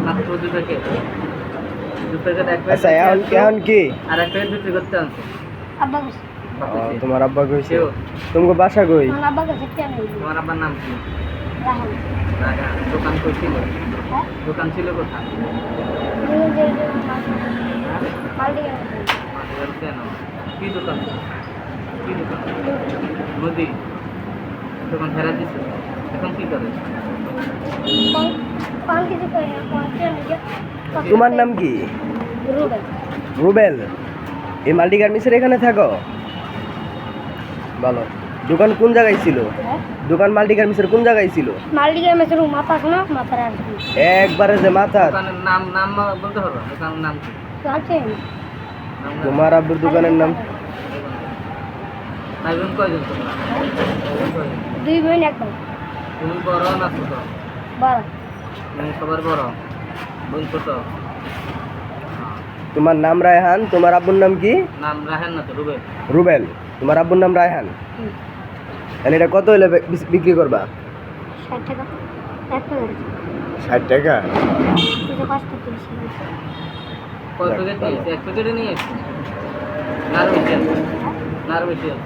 মাত্র 2 packet 2 packet এক আচ্ছা প্যাকেট এখন কি আর এক প্যাকেট বিক্রি করতে আনছে আব্বা গেছে তোমার আব্বা কইছে সেও। তোমাকে বাসা কই আমার আব্বা গেছে কেন তোমার আব্বার নাম কি রাহুল রাগা দোকান কই ছিল হ্যাঁ দোকান ছিল কোথায় মালদিকে মাটির কেন কি দোকান কি দোকান নদী দোকান ফেরা দিছে এখন কি করে পাল কিছু করে তোমার নাম কি রুবেল রুবেল এই মাল্টি গার্মেন্টসের এখানে থাকো ভালো দোকান কোন জায়গায় ছিল দোকান মাল্টি গার্মেন্টসের কোন জায়গায় ছিল মালদিকে মেসের মাথা শোনা মাথার আসবে একবারে যে মাথা দোকানের নাম নাম বলতে পারো দোকানের নাম কি আছে নাম না- তোমার আব্বুর দোকানের নাম ভাই বোন কয়জন তোমরা কয়জন? দুই বোন এক ভাই তুমি বড় না ছোট বাবা তুমি সবার বড় বোন ছোট তোমার নাম রায়হান তোমার আব্বুর নাম কি নাম রাহেন না তো রুবেল রুবেল তোমার আব্বুর নাম রায়হান তাহলে এটা কত হলে বিক্রি করবা 60 টাকা এক প্যাকেট 60 টাকা এটা কষ্ট করেছি কয় প্যাকেট নিয়েছে এক প্যাকেটে নিয়ে এসছে নার বেশি আছে নার বেশি আছে